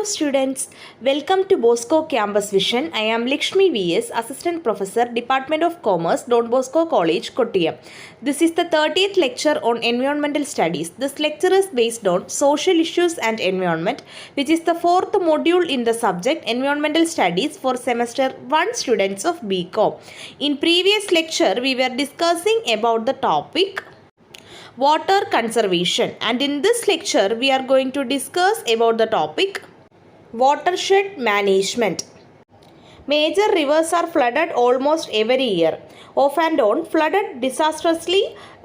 students, welcome to Bosco Campus Vision. I am Lakshmi VS, Assistant Professor, Department of Commerce, Don Bosco College, Kottayam. This is the 30th lecture on environmental studies. This lecture is based on social issues and environment, which is the fourth module in the subject environmental studies for semester 1 students of BCom. In previous lecture, we were discussing about the topic water conservation, and in this lecture we are going to discuss about the topic watershed management. Major rivers are flooded almost every year, off and on flooded disastrously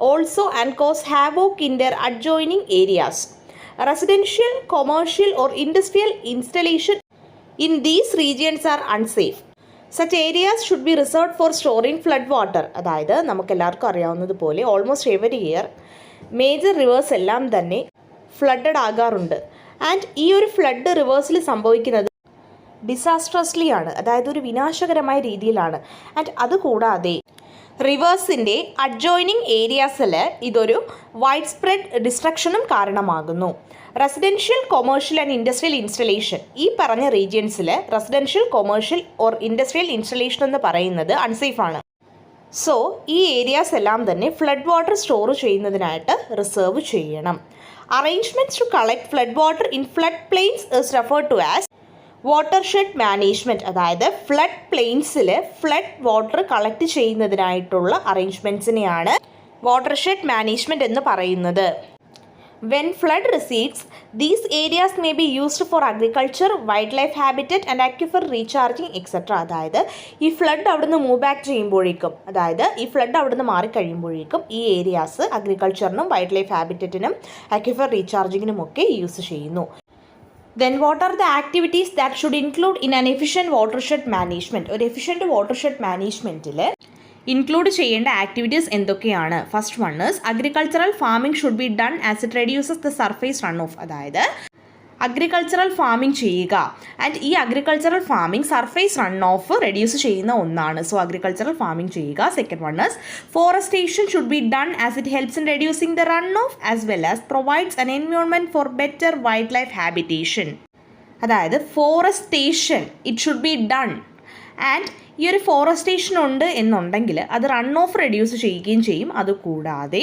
also and cause havoc in their adjoining areas. Residential, commercial or industrial installation in these regions are unsafe. Such areas should be reserved for storing flood water. അതായത് നമുക്കെല്ലാവർക്കും അറിയാവുന്നതുപോലെ almost every year major reverse എല്ലാം തന്നെ flooded ആകാറുണ്ട്. And ഈ ഒരു flood റിവേഴ്സിൽ സംഭവിക്കുന്നത് disastrously ആണ്, അതായത് ഒരു വിനാശകരമായ രീതിയിലാണ്. ആൻഡ് അതുകൂടാതെ റിവേഴ്സിൻ്റെ അഡ്ജോയിനിങ് ഏരിയാസിൽ ഇതൊരു വൈഡ് സ്പ്രെഡ് ഡിസ്ട്രക്ഷനും കാരണമാകുന്നു. Residential, commercial and industrial installation, ഈ പറഞ്ഞ റീജിയൻസിൽ residential, commercial or industrial installation എന്ന് പറയുന്നത് അൺസേഫാണ്. സോ ഈ ഏരിയാസ് എല്ലാം തന്നെ ഫ്ലഡ് വാട്ടർ സ്റ്റോർ ചെയ്യുന്നതിനായിട്ട് റിസർവ് ചെയ്യണം. Arrangements to collect flood water in flood plains is referred to as watershed management. അതായത് ഫ്ലഡ് പ്ലെയിൻസിൽ ഫ്ലഡ് വാട്ടർ കളക്ട് ചെയ്യുന്നതിനായിട്ടുള്ള അറേഞ്ച്മെൻറ്റ്സിനെയാണ് വാട്ടർഷെഡ് മാനേജ്മെൻറ്റ് എന്ന് പറയുന്നത്. When flood recedes, these areas may be used for agriculture, wildlife habitat and aquifer recharging etc. അതായത് ഈ flood അവിടുന്ന് move back ചെയ്യുമ്പോഴേക്കും, അതായത് ഈ ഫ്ലഡ് അവിടുന്ന് മാറിക്കഴിയുമ്പോഴേക്കും ഈ ഏരിയാസ് അഗ്രികൾച്ചറിനും വൈൽഡ് ലൈഫ് ഹാബിറ്ററ്റിനും അക്വിഫർ റീചാർജിങ്ങിനും ഒക്കെ യൂസ് ചെയ്യുന്നു. Then what are the activities that should include in an efficient watershed management? ഒരു എഫിഷ്യൻറ്റ് വാട്ടർഷെഡ് മാനേജ്മെൻറ്റിൽ ഇൻക്ലൂഡ് ചെയ്യേണ്ട ആക്ടിവിറ്റീസ് എന്തൊക്കെയാണ്? First one is agricultural farming should be done as it reduces the surface run off. അതായത് agricultural farming ചെയ്യുക. And ഈ agricultural farming surface run off reduce ചെയ്യുന്ന ഒന്നാണ്. So agricultural farming ചെയ്യുക. Second one is forestation should be done as it helps in reducing the run off as well as provides an environment for better wild life habitation. അതായത് forestation it should be done. And ഈ ഒരു forest station ഉണ്ട് എന്നുണ്ടെങ്കിൽ അത് run off reduce ചെയ്യുകയും ചെയ്യും. അതുകൂടാതെ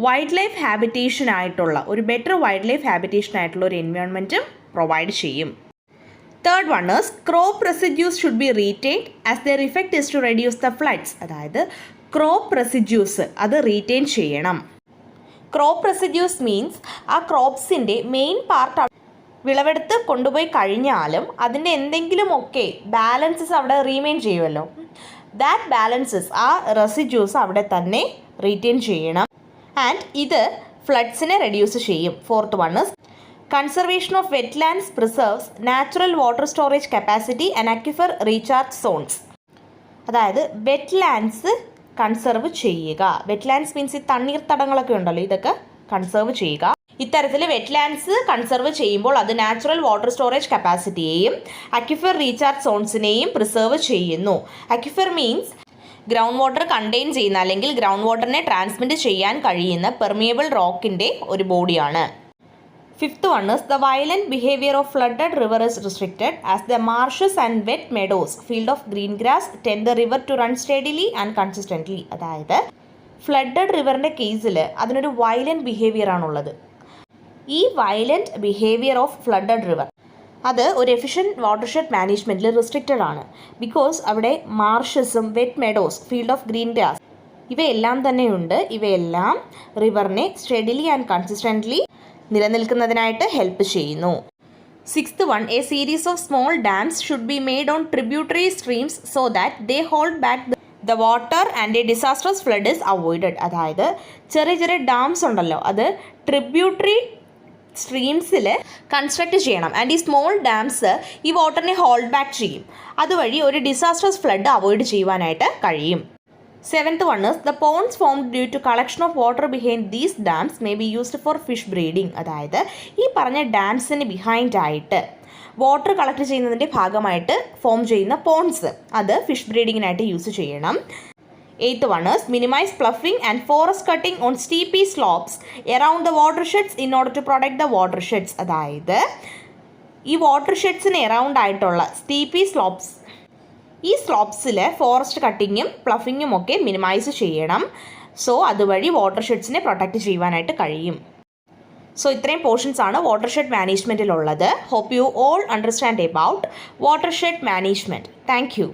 wild life habitation ആയിട്ടുള്ള ഒരു ബെറ്റർ വൈൽഡ് ലൈഫ് ഹാബിറ്റേഷൻ ആയിട്ടുള്ള ഒരു എൻവയോൺമെൻറ്റും പ്രൊവൈഡ് ചെയ്യും. Third one is crop residues should be retained as their effect is to reduce the floods. അതായത് ക്രോപ്പ് റെസിഡ്യൂസ് അത് റീറ്റെയിൻ ചെയ്യണം. ക്രോപ്പ് റെസിഡ്യൂസ് മീൻസ് ആ ക്രോപ്സിൻ്റെ മെയിൻ പാർട്ട് വിളവെടുത്ത് കൊണ്ടുപോയി കഴിഞ്ഞാലും അതിൻ്റെ എന്തെങ്കിലുമൊക്കെ ബാലൻസസ് അവിടെ റീമെയിൻ ചെയ്യുമല്ലോ. ദാറ്റ് ബാലൻസസ്, ആ റെസിഡ്യൂസ് അവിടെ തന്നെ റീറ്റെയിൻ ചെയ്യണം. ആൻഡ് ഇത് ഫ്ലഡ്സിനെ റെഡ്യൂസ് ചെയ്യും. Fourth one is conservation of wetlands preserves natural water storage capacity and aquifer recharge zones. അതായത് വെറ്റ്ലാൻഡ്സ് കൺസർവ് ചെയ്യുക. വെറ്റ്ലാൻഡ്സ് മീൻസ് ഈ തണ്ണീർത്തടങ്ങളൊക്കെ ഉണ്ടല്ലോ, ഇതൊക്കെ കൺസർവ് ചെയ്യുക. ഇത്തരത്തിൽ വെറ്റ്ലാൻഡ്സ് കൺസർവ് ചെയ്യുമ്പോൾ അത് നാച്ചുറൽ വാട്ടർ സ്റ്റോറേജ് കപ്പാസിറ്റിയെയും അക്വിഫർ റീചാർജ് സോൺസിനെയും പ്രിസർവ് ചെയ്യുന്നു. Aquifer means ground water contain ചെയ്യുന്ന അല്ലെങ്കിൽ ഗ്രൗണ്ട് വാട്ടറിനെ ട്രാൻസ്മിറ്റ് ചെയ്യാൻ കഴിയുന്ന പെർമിയബിൾ റോക്കിൻ്റെ ഒരു ബോഡിയാണ്. Fifth one is the violent behaviour of flooded river is restricted as the marshes and wet meadows field of green grass tend the river to run steadily and consistently. അതായത് flooded റിവറിൻ്റെ കേസിൽ അതിനൊരു violent behaviour ആണുള്ളത്. ഈ violent behaviour of flooded river അത് ഒരു efficient watershed മാനേജ്മെൻറ്റിൽ restricted ആണ്. ബിക്കോസ് അവിടെ മാർഷസും wet meadows field of green grass ഇവയെല്ലാം തന്നെയുണ്ട്. ഇവയെല്ലാം റിവറിനെ സ്റ്റഡിലി ആൻഡ് കൺസിസ്റ്റൻ്റ്ലി നിലനിൽക്കുന്നതിനായിട്ട് ഹെൽപ്പ് ചെയ്യുന്നു. Sixth one, A series of small dams should be made on tributary streams so that they hold back the water and A disastrous flood is avoided. അതായത് ചെറിയ ചെറിയ dams ഉണ്ടല്ലോ, അത് tributary സ്ട്രീംസിൽ construct ചെയ്യണം. And ഈ small dams ഈ വാട്ടറിനെ hold back ചെയ്യും. അതുവഴി ഒരു ഡിസാസ്ട്രസ് ഫ്ലഡ് അവോയ്ഡ് ചെയ്യുവാനായിട്ട് കഴിയും. Seventh one is the ponds formed due to collection of water behind these dams may be used for fish breeding. അതായത് ഈ പറഞ്ഞ ഡാംസിന് ബിഹൈൻഡായിട്ട് വാട്ടർ കളക്ട് ചെയ്യുന്നതിൻ്റെ ഭാഗമായിട്ട് ഫോം ചെയ്യുന്ന പോൺസ് അത് ഫിഷ് ബ്രീഡിങ്ങിനായിട്ട് യൂസ് ചെയ്യണം. Eighth one is minimize ploughing and forest cutting on steepy slopes around the watersheds in order to protect the watersheds. അതായത് ഈ വാട്ടർ ഷെഡ്സിന് എറൗണ്ട് ആയിട്ടുള്ള സ്റ്റീപ്പി സ്ലോപ്സ്, ഈ സ്ലോപ്സിൽ ഫോറസ്റ്റ് കട്ടിങ്ങും പ്ലഫിങ്ങും ഒക്കെ മിനിമൈസ് ചെയ്യണം. സോ അതുവഴി വാട്ടർ ഷെഡ്സിനെ പ്രൊട്ടക്റ്റ് ചെയ്യുവാനായിട്ട് കഴിയും. സോ ഇത്രയും പോർഷൻസ് ആണ് വാട്ടർ ഷെഡ് മാനേജ്മെൻറ്റിലുള്ളത്. Hope you all understand about watershed management. Thank U.